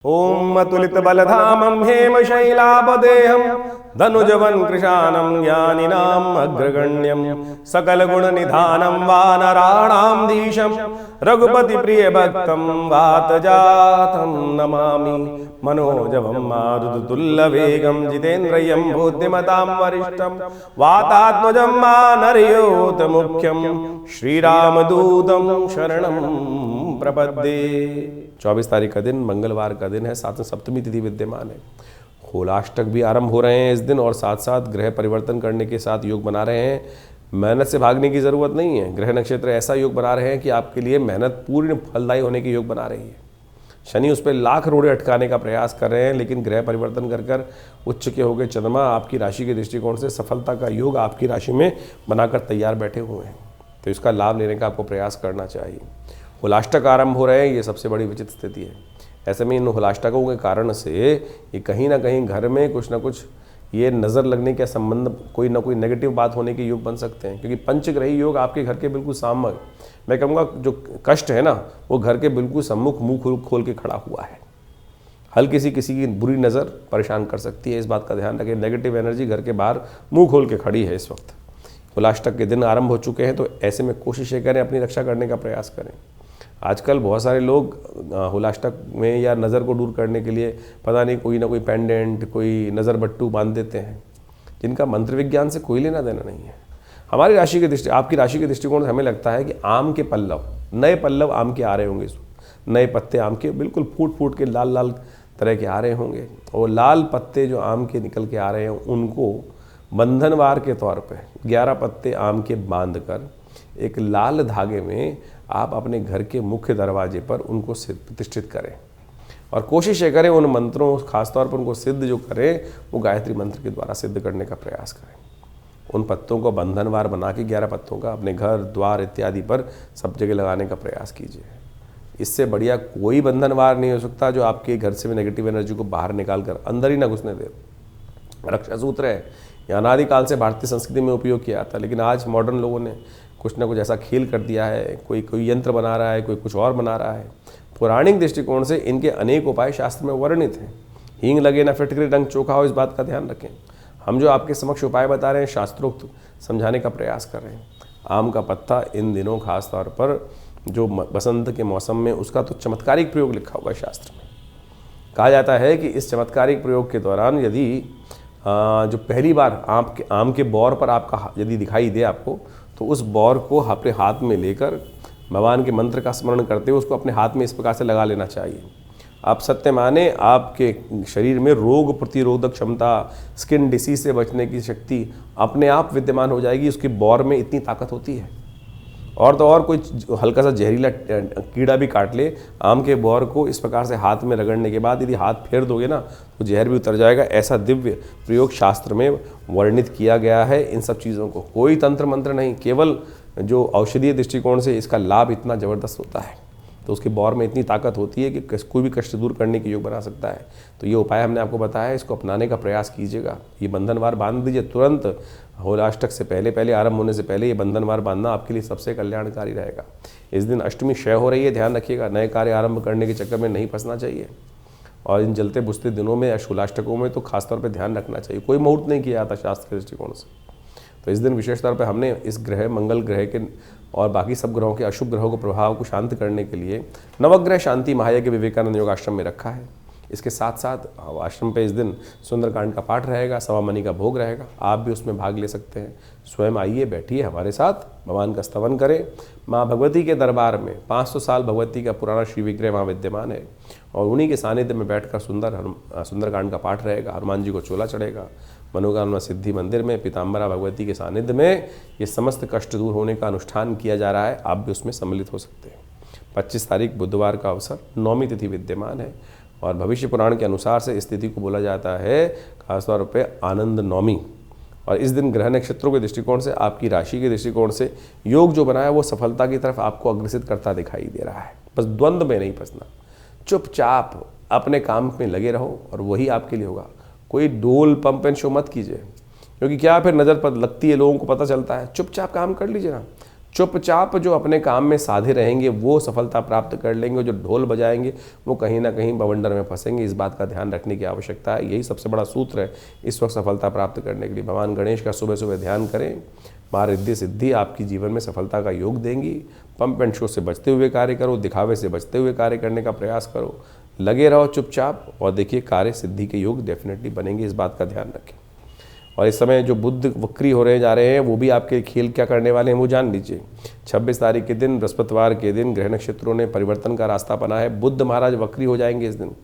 ओम अतुलित बलधामं हेमशैलापदेहं धनुजवन कृशानं ज्ञानिनाम् अग्रगण्यं सकल गुण निधानं वानराणां धीशं रघुपति प्रिय भक्तं वातजातं नमामि मनोजवं मारुततुल्यवेगं जितेन्द्रियं बुद्धिमतां वरिष्ठं वातात्मजं मानरयोत मुख्यं श्रीरामदूतं शरणं प्रपद्ये। 24 तारीख का दिन मंगलवार का दिन है, साथ में सप्तमी तिथि विद्यमान है। होलाष्टक भी आरंभ हो रहे हैं इस दिन और साथ साथ ग्रह परिवर्तन करने के साथ योग बना रहे हैं। मेहनत से भागने की ज़रूरत नहीं है। ग्रह नक्षत्र ऐसा योग बना रहे हैं कि आपके लिए मेहनत पूर्ण फलदायी होने के योग बना रही है। शनि उस पर लाख रोड़े अटकाने का प्रयास कर रहे हैं, लेकिन ग्रह परिवर्तन कर कर उच्च के हो गए चंद्रमा आपकी राशि के दृष्टिकोण से सफलता का योग आपकी राशि में बनाकर तैयार बैठे हुए हैं। तो इसका लाभ लेने का आपको प्रयास करना चाहिए। होलाष्टक आरंभ हो रहे हैं, ये सबसे बड़ी विचित्र स्थिति है। ऐसे में इन होलाष्टकों के कारण से ये कहीं ना कहीं घर में कुछ ना कुछ ये नज़र लगने के संबंध कोई ना कोई नेगेटिव बात होने के योग बन सकते हैं, क्योंकि पंचग्रही योग आपके घर के बिल्कुल सामने, मैं कहूँगा जो कष्ट है ना वो घर के बिल्कुल सम्मुख मुँह खोल के खड़ा हुआ है। हल्की सी किसी की बुरी नज़र परेशान कर सकती है, इस बात का ध्यान रखें। नेगेटिव एनर्जी घर के बाहर मुँह खोल के खड़ी है इस वक्त। होलाष्टक के दिन आरंभ हो चुके हैं, तो ऐसे में कोशिश ये करें अपनी रक्षा करने का प्रयास करें। आजकल बहुत सारे लोग होलाष्टक में या नज़र को दूर करने के लिए पता नहीं कोई ना कोई पेंडेंट, कोई नज़र बट्टू बांध देते हैं, जिनका मंत्र विज्ञान से कोई लेना देना नहीं है। हमारी राशि के आपकी राशि के दृष्टिकोण से हमें लगता है कि आम के पल्लव, नए पल्लव आम के आ रहे होंगे, नए पत्ते आम के बिल्कुल फूट फूट के लाल लाल तरह के आ रहे होंगे, और लाल पत्ते जो आम के निकल के आ रहे हैं उनको बंधनवार के तौर पर 11 पत्ते आम के बांध कर एक लाल धागे में आप अपने घर के मुख्य दरवाजे पर उनको प्रतिष्ठित करें, और कोशिश ये करें उन मंत्रों, खासतौर पर उनको सिद्ध जो करें वो गायत्री मंत्र के द्वारा सिद्ध करने का प्रयास करें। उन पत्तों को बंधनवार बना के 11 पत्तों का अपने घर द्वार इत्यादि पर सब जगह लगाने का प्रयास कीजिए। इससे बढ़िया कोई बंधनवार नहीं हो सकता जो आपके घर से नेगेटिव एनर्जी को बाहर निकाल कर अंदर ही ना घुसने दे। रक्षा सूत्र है, यह अनादिकाल से भारतीय संस्कृति में उपयोग किया था, लेकिन आज मॉडर्न लोगों ने कुछ ना कुछ ऐसा खेल कर दिया है। कोई यंत्र बना रहा है, कोई कुछ और बना रहा है। पौराणिक दृष्टिकोण से इनके अनेक उपाय शास्त्र में वर्णित हैं। हींग लगे ना फिटकरी रंग चोखा हो, इस बात का ध्यान रखें। हम जो आपके समक्ष उपाय बता रहे हैं शास्त्रोक्त समझाने का प्रयास कर रहे हैं। आम का पत्ता इन दिनों खास तौर पर जो बसंत के मौसम में, उसका तो चमत्कारिक प्रयोग लिखा हुआ है शास्त्र में। कहा जाता है कि इस चमत्कारिक प्रयोग के दौरान यदि जो पहली बार आम के बौर पर आपका यदि दिखाई दे आपको, तो उस बौर को अपने हाथ में लेकर भगवान के मंत्र का स्मरण करते हुए उसको अपने हाथ में इस प्रकार से लगा लेना चाहिए। आप सत्य माने आपके शरीर में रोग प्रतिरोधक क्षमता, स्किन डिसीज से बचने की शक्ति अपने आप विद्यमान हो जाएगी। उसके बौर में इतनी ताकत होती है। और तो और कोई हल्का सा जहरीला कीड़ा भी काट ले, आम के बौर को इस प्रकार से हाथ में रगड़ने के बाद यदि हाथ फेर दोगे ना तो जहर भी उतर जाएगा। ऐसा दिव्य प्रयोग शास्त्र में वर्णित किया गया है। इन सब चीज़ों को कोई तंत्र मंत्र नहीं, केवल जो औषधीय दृष्टिकोण से इसका लाभ इतना ज़बरदस्त होता है, तो उसके बौर में इतनी ताकत होती है कि कोई भी कष्ट दूर करने के योग बना सकता है। तो ये उपाय हमने आपको बताया है, इसको अपनाने का प्रयास कीजिएगा। ये बंधनवार बांध दीजिए तुरंत। होलाष्टक से पहले आरंभ होने से पहले ये बंधनवार बांधना आपके लिए सबसे कल्याणकारी रहेगा। इस दिन अष्टमी क्षय हो रही है, ध्यान रखिएगा। नए कार्य आरंभ करने के चक्कर में नहीं फंसना चाहिए, और इन जलते बुझते दिनों में होलाष्टकों में तो खासतौर पर ध्यान रखना चाहिए। कोई मुहूर्त नहीं किया जाता शास्त्र के दृष्टिकोण से। तो इस दिन विशेष तौर पर हमने इस ग्रह, मंगल ग्रह के और बाकी सब ग्रहों के अशुभ ग्रहों को प्रभाव को शांत करने के लिए नवग्रह शांति महायज्ञ विवेकानंद योग आश्रम में रखा है। इसके साथ साथ आश्रम पे इस दिन सुंदरकांड का पाठ रहेगा, सवा मनी का भोग रहेगा। आप भी उसमें भाग ले सकते हैं। स्वयं आइए, बैठिए हमारे साथ, भगवान का स्तवन करें। माँ भगवती के दरबार में 500 साल भगवती का पुराना श्री विग्रह वहाँ विद्यमान है, और उन्हीं के सानिध्य में बैठकर सुंदरकांड का पाठ रहेगा। हनुमान जी को चोला चढ़ेगा। मनोकामना सिद्धि मंदिर में पीताम्बरा भगवती के सानिध्य में ये समस्त कष्ट दूर होने का अनुष्ठान किया जा रहा है। आप भी उसमें सम्मिलित हो सकते हैं। 25 तारीख बुधवार का अवसर, 9वीं तिथि विद्यमान है, और भविष्य पुराण के अनुसार से इस तिथि को बोला जाता है खासतौर पर आनंद नवमी। और इस दिन ग्रह नक्षत्रों के दृष्टिकोण से, आपकी राशि के दृष्टिकोण से योग जो बना है वो सफलता की तरफ आपको अग्रसित करता दिखाई दे रहा है। बस द्वंद्व में नहीं फंसना, चुपचाप अपने काम में लगे रहो और वही आपके लिए होगा। कोई डोल पंप एंड शो मत कीजिए, क्योंकि क्या फिर नज़र पर लगती है, लोगों को पता चलता है। चुपचाप काम कर लीजिए ना। चुपचाप जो अपने काम में साधे रहेंगे वो सफलता प्राप्त कर लेंगे, जो ढोल बजाएंगे वो कहीं ना कहीं बवंडर में फंसेंगे। इस बात का ध्यान रखने की आवश्यकता है। यही सबसे बड़ा सूत्र है इस वक्त सफलता प्राप्त करने के लिए। भगवान गणेश का सुबह सुबह ध्यान करें, माँ रिद्धि सिद्धि आपकी जीवन में सफलता का योग देंगी। पंप एंड शो से बचते हुए कार्य करो, दिखावे से बचते हुए कार्य करने का प्रयास करो, लगे रहो चुपचाप, और देखिए कार्य सिद्धि के योग डेफिनेटली बनेंगे। इस बात का ध्यान रखें। और इस समय जो बुध वक्री हो रहे जा रहे हैं वो भी आपके खेल क्या करने वाले हैं वो जान लीजिए। 26 तारीख के दिन बृहस्पतिवार के दिन ग्रह नक्षत्रों ने परिवर्तन का रास्ता बना है। बुध महाराज वक्री हो जाएंगे इस दिन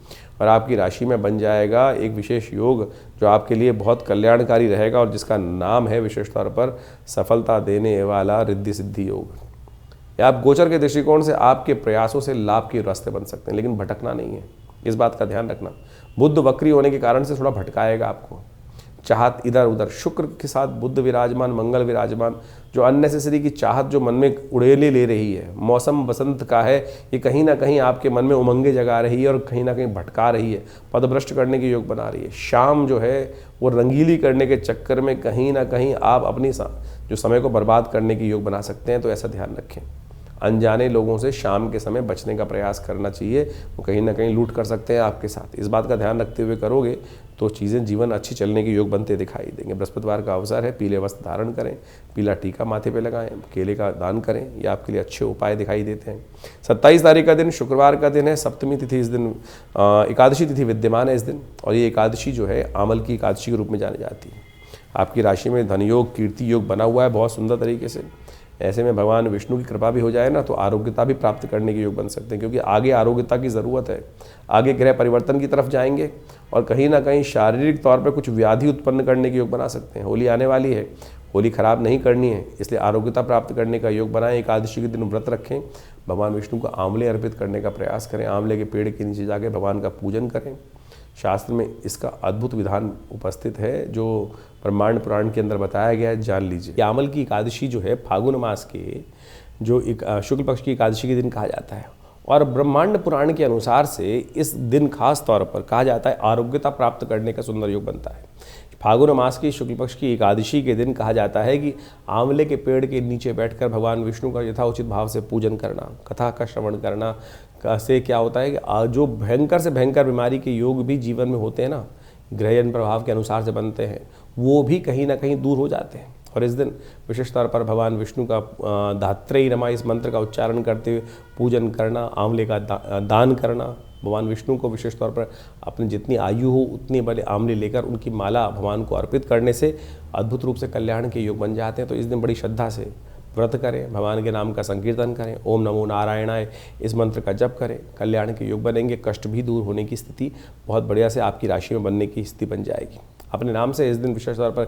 और आपकी राशि में बन जाएगा एक विशेष योग जो आपके लिए बहुत कल्याणकारी रहेगा और जिसका नाम है विशेष तौर पर सफलता देने वाला रिद्धि सिद्धि योग। या आप गोचर के दृष्टिकोण से आपके प्रयासों से लाभ के रास्ते बन सकते हैं, लेकिन भटकना नहीं है। इस बात का ध्यान रखना। बुध वक्री होने के कारण से थोड़ा भटकाएगा आपको, चाहत इधर उधर। शुक्र के साथ बुध विराजमान, मंगल विराजमान, जो अननेसेसरी की चाहत जो मन में उड़ेले ले रही है, मौसम बसंत का है, ये कहीं ना कहीं आपके मन में उमंगे जगा रही है और कहीं ना कहीं भटका रही है, पदभ्रष्ट करने के योग बना रही है। शाम जो है वो रंगीली करने के चक्कर में कहीं ना कहीं आप अपनी जो समय को बर्बाद करने के योग बना सकते हैं। तो ऐसा ध्यान रखें। अनजाने लोगों से शाम के समय बचने का प्रयास करना चाहिए, वो कहीं ना कहीं लूट कर सकते हैं आपके साथ। इस बात का ध्यान रखते हुए करोगे तो चीज़ें जीवन अच्छी चलने के योग बनते दिखाई देंगे। बृहस्पतिवार का अवसर है, पीले वस्त्र धारण करें, पीला टीका माथे पे लगाएं, केले का दान करें, ये आपके लिए अच्छे उपाय दिखाई देते हैं। 27 तारीख का दिन शुक्रवार का दिन है, सप्तमी तिथि इस दिन, एकादशी तिथि विद्यमान है इस दिन, और ये एकादशी जो है आमल की एकादशी के रूप में जानी जाती है। आपकी राशि में धन योग, कीर्ति योग बना हुआ है बहुत सुंदर तरीके से। ऐसे में भगवान विष्णु की कृपा भी हो जाए ना तो आरोग्यता भी प्राप्त करने के योग बन सकते हैं, क्योंकि आगे आरोग्यता की ज़रूरत है। आगे ग्रह परिवर्तन की तरफ जाएंगे और कहीं ना कहीं शारीरिक तौर पर कुछ व्याधि उत्पन्न करने के योग बना सकते हैं। होली आने वाली है, होली खराब नहीं करनी है, इसलिए आरोग्यता प्राप्त करने का योग बनाएं। एकादशी के दिन व्रत रखें, भगवान विष्णु को आंवले अर्पित करने का प्रयास करें, आंवले के पेड़ के नीचे जाके भगवान का पूजन करें। शास्त्र में इसका अद्भुत विधान उपस्थित है जो ब्रह्मांड पुराण के अंदर बताया गया है, जान लीजिए। आमल की एकादशी जो है फागुन मास के जो शुक्ल पक्ष की एकादशी के दिन कहा जाता है, और ब्रह्मांड पुराण के अनुसार से इस दिन खास तौर पर कहा जाता है आरोग्यता प्राप्त करने का सुंदर योग बनता है। फागुन मास की शुक्ल पक्ष की एकादशी के दिन कहा जाता है कि आंवले के पेड़ के नीचे बैठकर भगवान विष्णु का यथाउचित भाव से पूजन करना, कथा का श्रवण करना से क्या होता है कि जो भयंकर से भयंकर बीमारी के योग भी जीवन में होते हैं ना, ग्रहण प्रभाव के अनुसार से बनते हैं, वो भी कहीं ना कहीं दूर हो जाते हैं। और इस दिन विशेष तौर पर भगवान विष्णु का धात्रेयी नमः इस मंत्र का उच्चारण करते हुए पूजन करना, आंवले का दान करना, भगवान विष्णु को विशेष तौर पर अपनी जितनी आयु हो उतनी बड़े आंवले लेकर उनकी माला भगवान को अर्पित करने से अद्भुत रूप से कल्याण के योग बन जाते हैं। तो इस दिन बड़ी श्रद्धा से व्रत करें, भगवान के नाम का संकीर्तन करें, ओम नमो नारायणाय इस मंत्र का जप करें, कल्याण के योग बनेंगे। कष्ट भी दूर होने की स्थिति बहुत बढ़िया से आपकी राशि में बनने की स्थिति बन जाएगी। अपने नाम से इस दिन विशेष तौर पर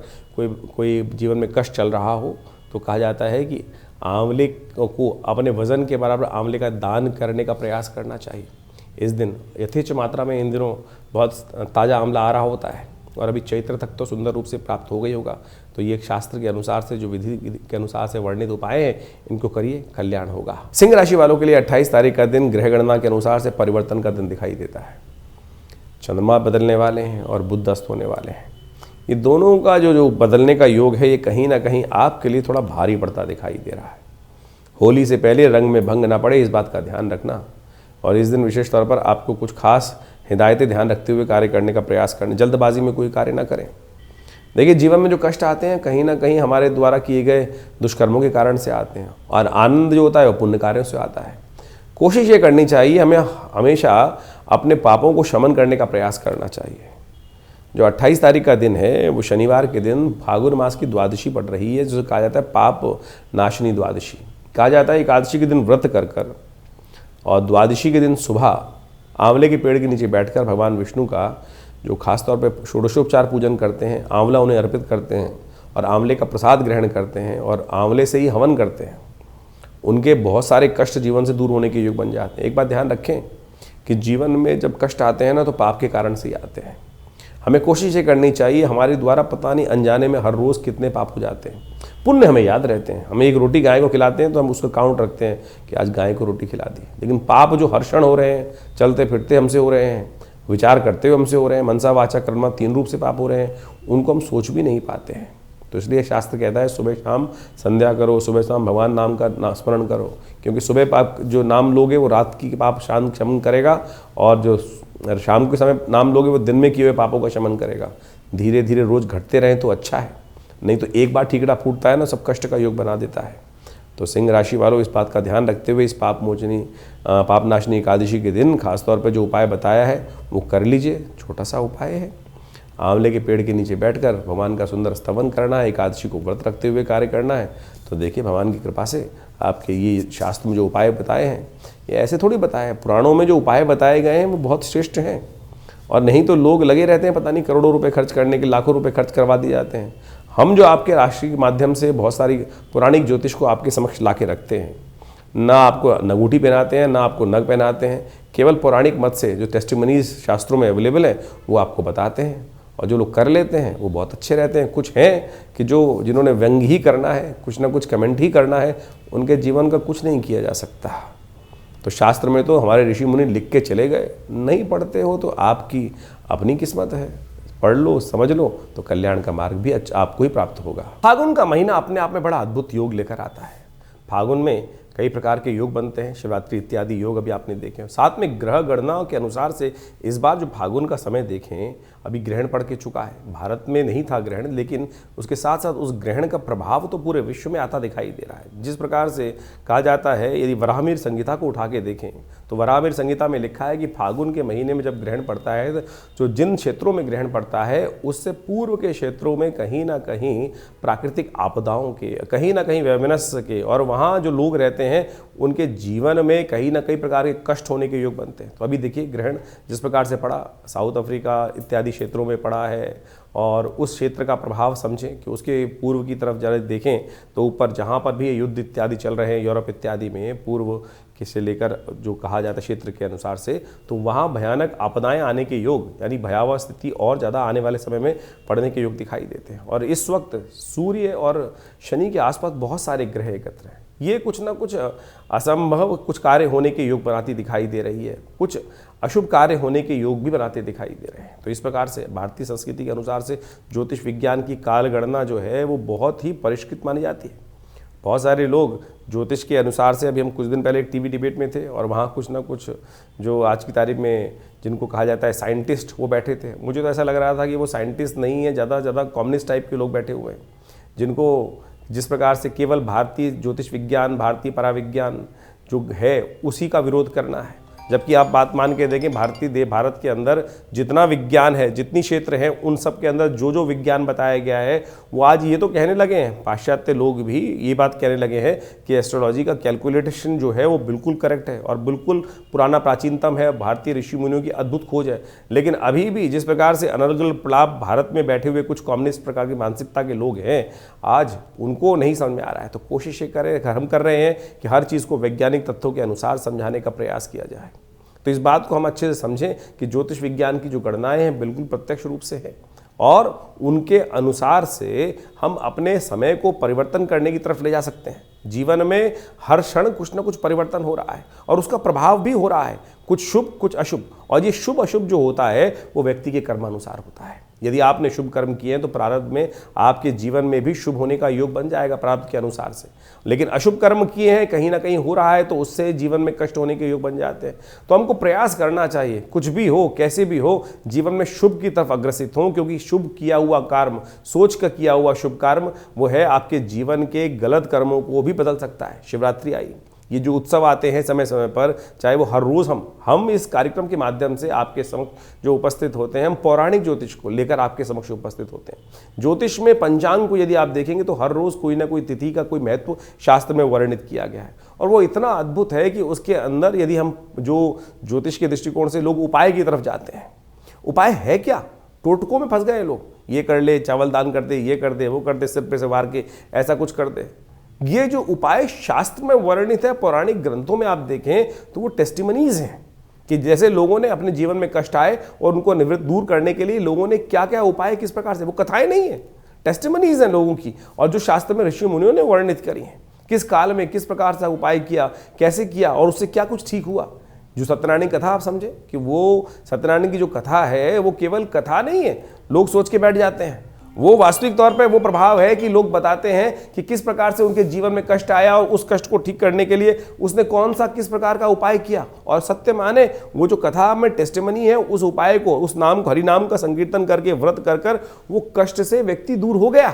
कोई जीवन में कष्ट चल रहा हो तो कहा जाता है कि आंवले को अपने वजन के बराबर आंवले का दान करने का प्रयास करना चाहिए। इस दिन यथेच्छ मात्रा में इन दिनों बहुत ताज़ा आंवला आ रहा होता है और अभी चैत्र तक तो सुंदर रूप से प्राप्त हो गई होगा। तो ये शास्त्र के अनुसार से जो विधि के अनुसार से वर्णित उपाय हैं इनको करिए, कल्याण होगा। सिंह राशि वालों के लिए 28 तारीख का दिन ग्रह गणना के अनुसार से परिवर्तन का दिन दिखाई देता है। चंद्रमा बदलने वाले हैं और बुध अस्त होने वाले हैं। ये दोनों का जो बदलने का योग है ये कहीं ना कहीं आपके लिए थोड़ा भारी पड़ता दिखाई दे रहा है। होली से पहले रंग में भंग ना पड़े, इस बात का ध्यान रखना। और इस दिन विशेष तौर पर आपको कुछ खास हिदायतें ध्यान रखते हुए कार्य करने का प्रयास करें। जल्दबाजी में कोई कार्य ना करें। देखिए जीवन में जो कष्ट आते हैं कहीं ना कहीं हमारे द्वारा किए गए दुष्कर्मों के कारण से आते हैं, और आनंद जो होता है वो पुण्य कार्यों से आता है। कोशिश ये करनी चाहिए हमें हमेशा अपने पापों को शमन करने का प्रयास करना चाहिए। जो 28 तारीख का दिन है वो शनिवार के दिन फागुन मास की द्वादशी पड़ रही है, जिसे कहा जाता है पाप नाशनी द्वादशी। कहा जाता है एकादशी के दिन व्रत कर और द्वादशी के दिन सुबह आंवले के पेड़ के नीचे बैठकर भगवान विष्णु का जो खास तौर पे षोडशोपचार पूजन करते हैं, आंवला उन्हें अर्पित करते हैं और आंवले का प्रसाद ग्रहण करते हैं और आंवले से ही हवन करते हैं, उनके बहुत सारे कष्ट जीवन से दूर होने के योग बन जाते हैं। एक बात ध्यान रखें कि जीवन में जब कष्ट आते हैं ना तो पाप के कारण से ही आते हैं। हमें कोशिश ये करनी चाहिए, हमारे द्वारा पता नहीं अनजाने में हर रोज़ कितने पाप हो जाते हैं। पुण्य हमें याद रहते हैं। हमें एक रोटी गाय को खिलाते हैं तो हम उसका काउंट रखते हैं कि आज गाय को रोटी खिला दी, लेकिन पाप जो हर क्षण हो रहे हैं, चलते फिरते हमसे हो रहे हैं, विचार करते हुए हमसे हो रहे हैं, मनसा वाचा कर्म 3 रूप से पाप हो रहे हैं, उनको हम सोच भी नहीं पाते हैं। तो इसलिए शास्त्र कहता है सुबह शाम संध्या करो, सुबह शाम भगवान नाम का स्मरण करो, क्योंकि सुबह पाप जो नाम लोगे वो रात की पाप शांत शमन करेगा, और जो शाम के समय नाम लोगे वो दिन में किए हुए पापों का शमन करेगा। धीरे धीरे रोज घटते रहें तो अच्छा है, नहीं तो एक बार ठीकरा फूटता है ना, सब कष्ट का योग बना देता है। तो सिंह राशि वालों इस बात का ध्यान रखते हुए इस पाप नाशनी एकादशी के दिन खासतौर पर जो उपाय बताया है वो कर लीजिए। छोटा सा उपाय है, आंवले के पेड़ के नीचे बैठकर भगवान का सुंदर स्तवन करना है, एकादशी को व्रत रखते हुए कार्य करना है। तो देखिए भगवान की कृपा से आपके ये शास्त्र में जो उपाय बताए हैं ये ऐसे थोड़ी बताए हैं, पुराणों में जो उपाय बताए गए हैं वो बहुत श्रेष्ठ हैं। और नहीं तो लोग लगे रहते हैं पता नहीं करोड़ों रुपए खर्च करने के, लाखों रुपए खर्च करवा दिए जाते हैं। हम जो आपके राशि के माध्यम से बहुत सारी पौराणिक ज्योतिष को आपके समक्ष ला के रखते हैं, ना आपको नगूठी पहनाते हैं ना आपको नग पहनाते हैं, केवल पौराणिक मत से जो टेस्टिमनीज शास्त्रों में अवेलेबल है वो आपको बताते हैं। और जो लोग कर लेते हैं वो बहुत अच्छे रहते हैं। कुछ हैं कि जिन्होंने व्यंग ही करना है, कुछ ना कुछ कमेंट ही करना है, उनके जीवन का कुछ नहीं किया जा सकता। तो शास्त्र में तो हमारे ऋषि मुनि लिख के चले गए, नहीं पढ़ते हो तो आपकी अपनी किस्मत है, पढ़ लो समझ लो तो कल्याण का मार्ग भी आपको ही प्राप्त होगा। फागुन का महीना अपने आप में बड़ा अद्भुत योग लेकर आता है। फागुन में कई प्रकार के योग बनते हैं, शिवरात्रि इत्यादि योग अभी आपने देखे। साथ में ग्रह गणनाओं के अनुसार से इस बार जो फागुन का समय देखें, अभी ग्रहण पड़ के चुका है। भारत में नहीं था ग्रहण, लेकिन उसके साथ साथ उस ग्रहण का प्रभाव तो पूरे विश्व में आता दिखाई दे रहा है। जिस प्रकार से कहा जाता है, यदि वराहमिहिर संहिता को उठा के देखें तो वराहमिहिर संहिता में लिखा है कि फागुन के महीने में जब ग्रहण पड़ता है तो जिन क्षेत्रों में ग्रहण पड़ता है उससे पूर्व के क्षेत्रों में कहीं ना कहीं प्राकृतिक आपदाओं के, कहीं ना कहीं वैमनस्य के, और वहाँ जो लोग रहते हैं उनके जीवन में कहीं ना कई प्रकार के कष्ट होने के योग बनते हैं। तो अभी देखिए ग्रहण जिस प्रकार से पड़ा, साउथ अफ्रीका इत्यादि क्षेत्रों में पड़ा है, और उस क्षेत्र का प्रभाव समझें कि उसके पूर्व की तरफ जरा देखें तो ऊपर जहाँ पर भी युद्ध इत्यादि चल रहे हैं यूरोप इत्यादि में, पूर्व से लेकर जो कहा जाता है क्षेत्र के अनुसार से, तो वहाँ भयानक आपदाएं आने के योग, यानी भयावह स्थिति और ज़्यादा आने वाले समय में पड़ने के योग दिखाई देते हैं। और इस वक्त सूर्य और शनि के आसपास बहुत सारे ग्रह एकत्र हैं। ये कुछ ना कुछ असंभव कुछ कार्य होने के योग बनाती दिखाई दे रही है, कुछ अशुभ कार्य होने के योग भी बनाते दिखाई दे रहे हैं। तो इस प्रकार से भारतीय संस्कृति के अनुसार से ज्योतिष विज्ञान की काल गणना जो है वो बहुत ही परिष्कृत मानी जाती है। बहुत सारे लोग ज्योतिष के अनुसार से, अभी हम कुछ दिन पहले एक टीवी डिबेट में थे और वहाँ कुछ ना कुछ जो आज की तारीख में जिनको कहा जाता है साइंटिस्ट, वो बैठे थे। मुझे तो ऐसा लग रहा था कि वो साइंटिस्ट नहीं है, ज़्यादा ज़्यादा कम्युनिस्ट टाइप के लोग बैठे हुए हैं, जिनको जिस प्रकार से केवल भारतीय ज्योतिष विज्ञान, भारतीय पराविज्ञान जो है उसी का विरोध करना है। जबकि आप बात मान के देखें, भारत के अंदर जितना विज्ञान है, जितनी क्षेत्र हैं, उन सब के अंदर जो जो विज्ञान बताया गया है वो आज ये तो कहने लगे हैं, पाश्चात्य लोग भी ये बात कहने लगे हैं कि एस्ट्रोलॉजी का कैलकुलेशन जो है वो बिल्कुल करेक्ट है और बिल्कुल पुराना प्राचीनतम है, भारतीय ऋषि मुनियों की अद्भुत खोज है। लेकिन अभी भी जिस प्रकार से अनर्गल प्रलाप भारत में बैठे हुए कुछ कम्युनिस्ट प्रकार की मानसिकता के लोग हैं, आज उनको नहीं समझ में आ रहा है। तो कोशिश हम कर रहे हैं कि हर चीज़ को वैज्ञानिक तथ्यों के अनुसार समझाने का प्रयास किया जाए। तो इस बात को हम अच्छे से समझें कि ज्योतिष विज्ञान की जो गणनाएं हैं बिल्कुल प्रत्यक्ष रूप से है, और उनके अनुसार से हम अपने समय को परिवर्तन करने की तरफ ले जा सकते हैं। जीवन में हर क्षण कुछ ना कुछ परिवर्तन हो रहा है और उसका प्रभाव भी हो रहा है, कुछ शुभ कुछ अशुभ। और ये शुभ अशुभ जो होता है वो व्यक्ति के कर्मानुसार होता है। यदि आपने शुभ कर्म किए हैं तो प्रारब्ध में आपके जीवन में भी शुभ होने का योग बन जाएगा प्रारब्ध के अनुसार से। लेकिन अशुभ कर्म किए हैं, कहीं ना कहीं हो रहा है, तो उससे जीवन में कष्ट होने के योग बन जाते हैं। तो हमको प्रयास करना चाहिए, कुछ भी हो कैसे भी हो, जीवन में शुभ की तरफ अग्रसित हो, क्योंकि शुभ किया हुआ कर्म, सोच का किया हुआ शुभ कर्म वो है आपके जीवन के गलत कर्मों को भी बदल सकता है। शिवरात्रि आई, ये जो उत्सव आते हैं समय समय पर, चाहे वो हर रोज़ हम इस कार्यक्रम के माध्यम से आपके समक्ष जो उपस्थित होते हैं, हम पौराणिक ज्योतिष को लेकर आपके समक्ष उपस्थित होते हैं। ज्योतिष में पंचांग को यदि आप देखेंगे तो हर रोज़ कोई ना कोई तिथि का कोई महत्व शास्त्र में वर्णित किया गया है, और वो इतना अद्भुत है कि उसके अंदर यदि हम जो ज्योतिष के दृष्टिकोण से लोग उपाय की तरफ जाते हैं, उपाय है क्या, टोटकों में फंस गए लोग, ये कर ले, चावल दान कर दे, ये कर दे, वो कर दे, सिर पे से वार के ऐसा कुछ कर दे। ये जो उपाय शास्त्र में वर्णित है, पौराणिक ग्रंथों में आप देखें तो वो टेस्टिमनीज हैं कि जैसे लोगों ने अपने जीवन में कष्ट आए और उनको निवृत्त दूर करने के लिए लोगों ने क्या क्या उपाय किस प्रकार से, वो कथाएं नहीं है, टेस्टिमनीज हैं लोगों की, और जो शास्त्र में ऋषि मुनियों ने वर्णित करी हैं, किस काल में किस प्रकार से उपाय किया, कैसे किया और उससे क्या कुछ ठीक हुआ। जो सत्यनारायण कथा आप समझे कि वो सत्यनारायण की जो कथा है वो केवल कथा नहीं है, लोग सोच के बैठ जाते हैं, वो वास्तविक तौर पे वो प्रभाव है कि लोग बताते हैं कि किस प्रकार से उनके जीवन में कष्ट आया और उस कष्ट को ठीक करने के लिए उसने कौन सा किस प्रकार का उपाय किया। और सत्य माने वो जो कथा में टेस्टिमनी है, उस उपाय को, उस नाम को, हरि नाम का संकीर्तन करके व्रत कर कर वो कष्ट से व्यक्ति दूर हो गया।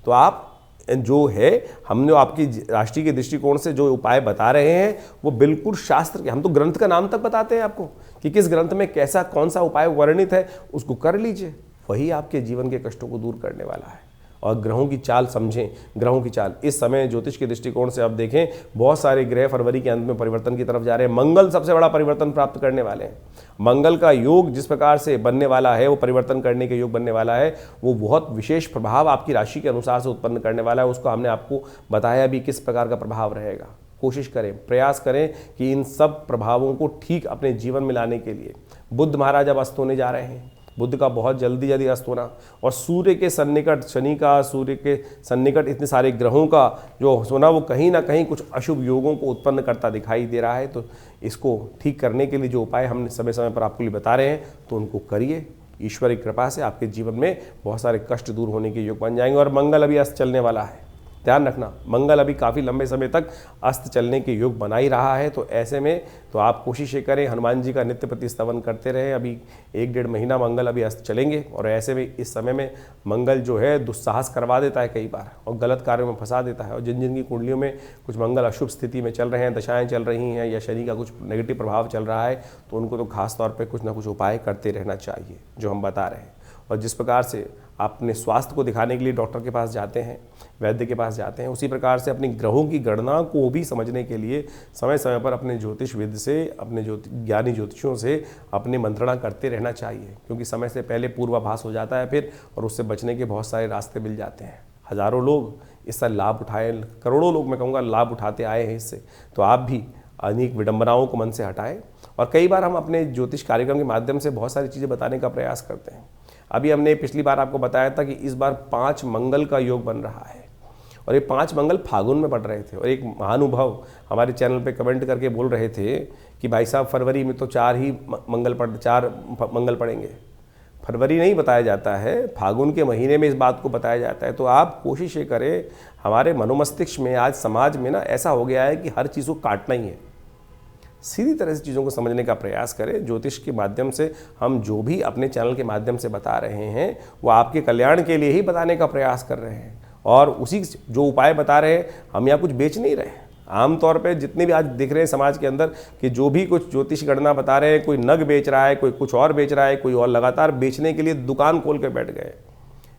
तो आप जो है, हमने आपकी राष्ट्रीय के दृष्टिकोण से जो उपाय बता रहे हैं वो बिल्कुल शास्त्र के, हम तो ग्रंथ का नाम तक बताते हैं आपको कि किस ग्रंथ में कैसा कौन सा उपाय वर्णित है, उसको कर लीजिए, वही आपके जीवन के कष्टों को दूर करने वाला है। और ग्रहों की चाल समझें, ग्रहों की चाल इस समय ज्योतिष के दृष्टिकोण से आप देखें, बहुत सारे ग्रह फरवरी के अंत में परिवर्तन की तरफ जा रहे हैं। मंगल सबसे बड़ा परिवर्तन प्राप्त करने वाले हैं। मंगल का योग जिस प्रकार से बनने वाला है, वो परिवर्तन करने के योग बनने वाला है, वो बहुत विशेष प्रभाव आपकी राशि के अनुसार से उत्पन्न करने वाला है। उसको हमने आपको बताया भी किस प्रकार का प्रभाव रहेगा। कोशिश करें, प्रयास करें कि इन सब प्रभावों को ठीक अपने जीवन में लाने के लिए। बुध महाराज अब अस्त होने जा रहे हैं, बुध का बहुत जल्दी अस्त होना, और सूर्य के सन्निकट, शनि का सूर्य के सन्निकट, इतने सारे ग्रहों का जो होना, वो कहीं ना कहीं कुछ अशुभ योगों को उत्पन्न करता दिखाई दे रहा है। तो इसको ठीक करने के लिए जो उपाय हम समय समय पर आपके लिए बता रहे हैं, तो उनको करिए। ईश्वर की कृपा से आपके जीवन में बहुत सारे कष्ट दूर होने के योग बन जाएंगे। और मंगल अभी अस्त चलने वाला है, ध्यान रखना, मंगल अभी काफ़ी लंबे समय तक अस्त चलने के योग बना ही रहा है। तो ऐसे में तो आप कोशिश ये करें, हनुमान जी का नित्य प्रति स्तवन करते रहे। अभी 1-1.5 महीना मंगल अभी अस्त चलेंगे, और ऐसे में इस समय में मंगल जो है दुस्साहस करवा देता है कई बार, और गलत कार्यों में फंसा देता है। और जिन जिन की कुंडलियों में कुछ मंगल अशुभ स्थिति में चल रहे हैं, दशाएँ चल रही हैं, या शनि का कुछ नेगेटिव प्रभाव चल रहा है, तो उनको तो खास तौर पर कुछ ना कुछ उपाय करते रहना चाहिए जो हम बता रहे हैं। और जिस प्रकार से अपने स्वास्थ्य को दिखाने के लिए डॉक्टर के पास जाते हैं, वैद्य के पास जाते हैं, उसी प्रकार से अपनी ग्रहों की गणना को भी समझने के लिए समय समय पर अपने ज्योतिष विद से, अपने ज्ञानी ज्योतिषों से अपनी मंत्रणा करते रहना चाहिए, क्योंकि समय से पहले पूर्वाभास हो जाता है फिर, और उससे बचने के बहुत सारे रास्ते मिल जाते हैं। हज़ारों लोग इसका लाभ उठाए, करोड़ों लोग मैं कहूँगा लाभ उठाते आए हैं इससे। तो आप भी अनेक विडंबनाओं को मन से हटाएं। और कई बार हम अपने ज्योतिष कार्यक्रम के माध्यम से बहुत सारी चीज़ें बताने का प्रयास करते हैं। अभी हमने पिछली बार आपको बताया था कि इस बार 5 मंगल का योग बन रहा है, और ये 5 मंगल फागुन में पड़ रहे थे। और एक महानुभाव हमारे चैनल पे कमेंट करके बोल रहे थे कि भाई साहब फरवरी में तो 4 मंगल पड़ेंगे। फरवरी नहीं बताया जाता है, फागुन के महीने में इस बात को बताया जाता है। तो आप कोशिश ये करें, हमारे मनोमस्तिष्क में आज समाज में ना ऐसा हो गया है कि हर चीज़ को काटना ही है। सीधी तरह से चीज़ों को समझने का प्रयास करें। ज्योतिष के माध्यम से हम जो भी अपने चैनल के माध्यम से बता रहे हैं, वो आपके कल्याण के लिए ही बताने का प्रयास कर रहे हैं। और उसी जो उपाय बता रहे हैं, हम यहाँ कुछ बेच नहीं रहे। आमतौर पे जितने भी आज दिख रहे हैं समाज के अंदर कि जो भी कुछ ज्योतिष गणना बता रहे हैं, कोई नग बेच रहा है, कोई कुछ और बेच रहा है, कोई और लगातार बेचने के लिए दुकान खोल कर बैठ गए।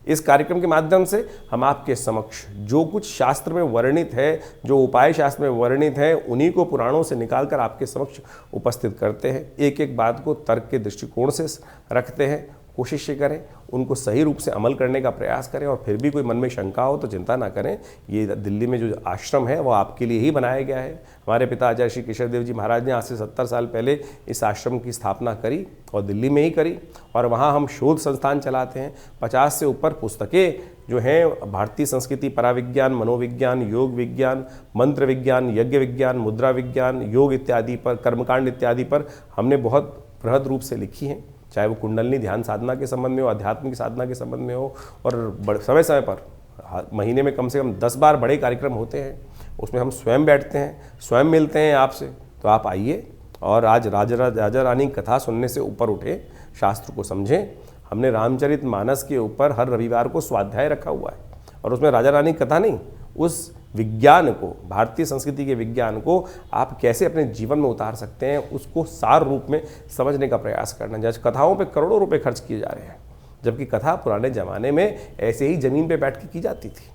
इस कार्यक्रम के माध्यम से हम आपके समक्ष जो कुछ शास्त्र में वर्णित है, जो उपाय शास्त्र में वर्णित है, उन्हीं को पुराणों से निकालकर आपके समक्ष उपस्थित करते हैं। एक एक बात को तर्क के दृष्टिकोण से रखते हैं। कोशिश करें उनको सही रूप से अमल करने का प्रयास करें। और फिर भी कोई मन में शंका हो तो चिंता ना करें, ये दिल्ली में जो आश्रम है वो आपके लिए ही बनाया गया है। हमारे पिता आचार्य श्री केशव देव जी महाराज ने आज से 70 साल पहले इस आश्रम की स्थापना करी, और दिल्ली में ही करी। और वहाँ हम शोध संस्थान चलाते हैं। 50 से ऊपर पुस्तकें जो हैं भारतीय संस्कृति, पराविज्ञान, मनोविज्ञान, योग विज्ञान, मंत्र विज्ञान, यज्ञ विज्ञान, मुद्रा विज्ञान, योग इत्यादि पर, कर्मकांड इत्यादि पर हमने बहुत बृहद रूप से लिखी हैं। चाहे वो कुंडलनी ध्यान साधना के संबंध में हो, आध्यात्मिक साधना के संबंध में हो। और समय समय पर महीने में कम से कम 10 बार बड़े कार्यक्रम होते हैं, उसमें हम स्वयं बैठते हैं, स्वयं मिलते हैं आपसे। तो आप आइए और आज राजा रानी कथा सुनने से ऊपर उठे, शास्त्र को समझें। हमने रामचरित मानस के ऊपर हर रविवार को स्वाध्याय रखा हुआ है, और उसमें राजा रानी कथा नहीं, उस विज्ञान को, भारतीय संस्कृति के विज्ञान को आप कैसे अपने जीवन में उतार सकते हैं, उसको सार रूप में समझने का प्रयास करना। जैसे कथाओं पे करोड़ों रुपए खर्च किए जा रहे हैं, जबकि कथा पुराने ज़माने में ऐसे ही ज़मीन पे बैठ के की जाती थी,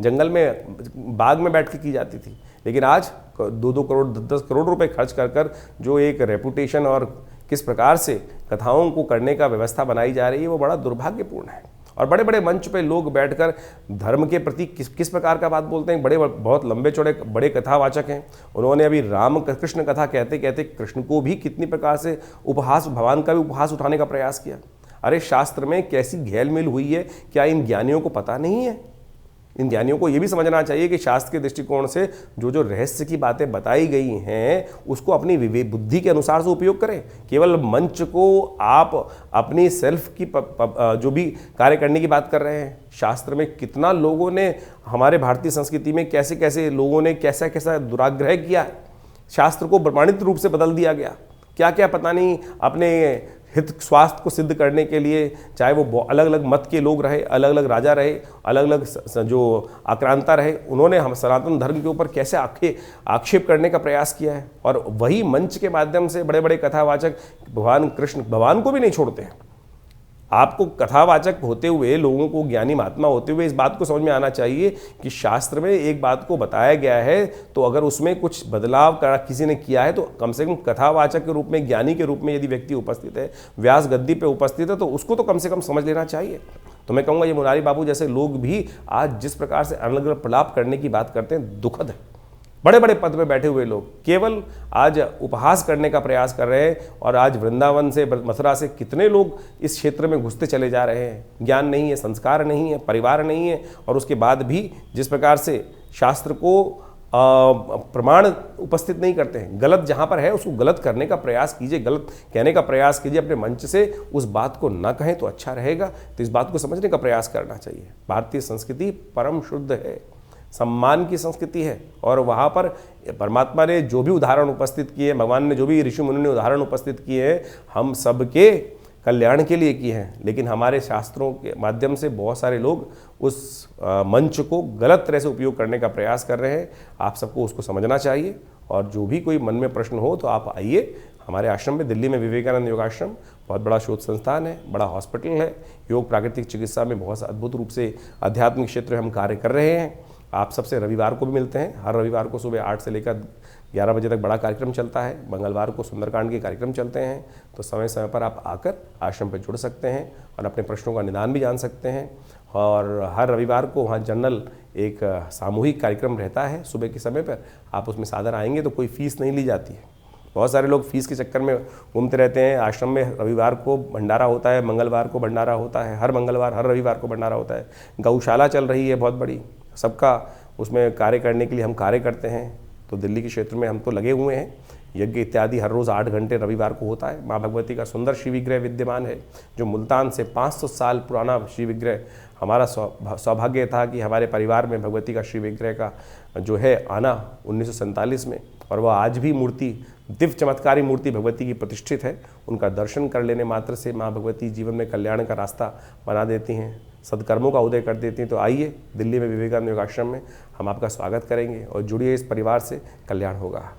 जंगल में, बाग में बैठ के की जाती थी। लेकिन आज 2-2 करोड़ 10-10 करोड़ रुपए खर्च कर जो एक रेपुटेशन और किस प्रकार से कथाओं को करने का व्यवस्था बनाई जा रही है, वो बड़ा दुर्भाग्यपूर्ण है। और बड़े बड़े मंच पे लोग बैठकर धर्म के प्रति किस प्रकार का बात बोलते हैं। बहुत लंबे चौड़े बड़े कथावाचक हैं। उन्होंने अभी राम कृष्ण कथा कहते कहते कृष्ण को भी कितनी प्रकार से उपहास, भगवान का भी उपहास उठाने का प्रयास किया। अरे शास्त्र में कैसी घेलमेल हुई है, क्या इन ज्ञानियों को पता नहीं है? इन ज्ञानियों को ये भी समझना चाहिए कि शास्त्र के दृष्टिकोण से जो जो रहस्य की बातें बताई गई हैं उसको अपनी विवेक बुद्धि के अनुसार से उपयोग करें। केवल मंच को आप अपनी सेल्फ की जो भी कार्य करने की बात कर रहे हैं, शास्त्र में कितना लोगों ने, हमारे भारतीय संस्कृति में कैसे कैसे लोगों ने कैसा कैसा दुराग्रह किया है, शास्त्र को प्रमाणित रूप से बदल दिया गया, क्या क्या पता नहीं अपने हित स्वास्थ्य को सिद्ध करने के लिए, चाहे वो अलग अलग मत के लोग रहे, अलग अलग राजा रहे, अलग अलग जो आक्रांता रहे, उन्होंने हम सनातन धर्म के ऊपर कैसे आक्षेप करने का प्रयास किया है। और वही मंच के माध्यम से बड़े बड़े कथावाचक भगवान कृष्ण, भगवान को भी नहीं छोड़ते हैं। आपको कथावाचक होते हुए, लोगों को ज्ञानी महात्मा होते हुए इस बात को समझ में आना चाहिए कि शास्त्र में एक बात को बताया गया है, तो अगर उसमें कुछ बदलाव किसी ने किया है तो कम से कम कथावाचक के रूप में, ज्ञानी के रूप में यदि व्यक्ति उपस्थित है, व्यास गद्दी पे उपस्थित है, तो उसको तो कम से कम समझ लेना चाहिए। तो मैं कहूँगा ये मुरारी बाबू जैसे लोग भी आज जिस प्रकार से अलग अलग प्रलाप करने की बात करते हैं, दुखद है। बड़े बड़े पद पे बैठे हुए लोग केवल आज उपहास करने का प्रयास कर रहे हैं, और आज वृंदावन से, मथुरा से कितने लोग इस क्षेत्र में घुसते चले जा रहे हैं। ज्ञान नहीं है, संस्कार नहीं है, परिवार नहीं है, और उसके बाद भी जिस प्रकार से शास्त्र को प्रमाण उपस्थित नहीं करते हैं, गलत जहाँ पर है उसको गलत करने का प्रयास कीजिए, गलत कहने का प्रयास कीजिए, अपने मंच से उस बात को ना कहें तो अच्छा रहेगा। तो इस बात को समझने का प्रयास करना चाहिए। भारतीय संस्कृति परम शुद्ध है, सम्मान की संस्कृति है, और वहाँ पर परमात्मा ने जो भी उदाहरण उपस्थित किए, भगवान ने जो भी ऋषि मुनि ने उदाहरण उपस्थित किए हैं, हम सबके कल्याण के लिए किए हैं। लेकिन हमारे शास्त्रों के माध्यम से बहुत सारे लोग उस मंच को गलत तरह से उपयोग करने का प्रयास कर रहे हैं। आप सबको उसको समझना चाहिए, और जो भी कोई मन में प्रश्न हो तो आप आइए हमारे आश्रम में। दिल्ली में विवेकानंद योगाश्रम बहुत बड़ा शोध संस्थान है, बड़ा हॉस्पिटल है। योग प्राकृतिक चिकित्सा में बहुत अद्भुत रूप से आध्यात्मिक क्षेत्र में हम कार्य कर रहे हैं। आप सबसे रविवार को भी मिलते हैं। हर रविवार को सुबह 8 से लेकर 11 बजे तक बड़ा कार्यक्रम चलता है। मंगलवार को सुंदरकांड के कार्यक्रम चलते हैं। तो समय समय पर आप आकर आश्रम पर जुड़ सकते हैं और अपने प्रश्नों का निदान भी जान सकते हैं। और हर रविवार को वहाँ जनरल एक सामूहिक कार्यक्रम रहता है सुबह के समय पर। आप उसमें सादर आएंगे तो कोई फ़ीस नहीं ली जाती है। बहुत सारे लोग फीस के चक्कर में घूमते रहते हैं। आश्रम में रविवार को भंडारा होता है, मंगलवार को भंडारा होता है, हर मंगलवार हर रविवार को भंडारा होता है। गौशाला चल रही है बहुत बड़ी, सबका उसमें कार्य करने के लिए हम कार्य करते हैं। तो दिल्ली के क्षेत्र में हम तो लगे हुए हैं। यज्ञ इत्यादि हर रोज़ 8 घंटे रविवार को होता है। माँ भगवती का सुंदर शिव विग्रह विद्यमान है, जो मुल्तान से 500 साल पुराना शिव विग्रह। हमारा सौभाग्य था कि हमारे परिवार में भगवती का शिव विग्रह का जो है आना 1947 में, और वह आज भी मूर्ति, दिव्य चमत्कारी मूर्ति भगवती की प्रतिष्ठित है। उनका दर्शन कर लेने मात्र से माँ भगवती जीवन में कल्याण का रास्ता बना देती हैं, सदकर्मों का उदय कर देती हैं। तो आइए दिल्ली में विवेकानंद योगाश्रम में हम आपका स्वागत करेंगे और जुड़िए इस परिवार से, कल्याण होगा।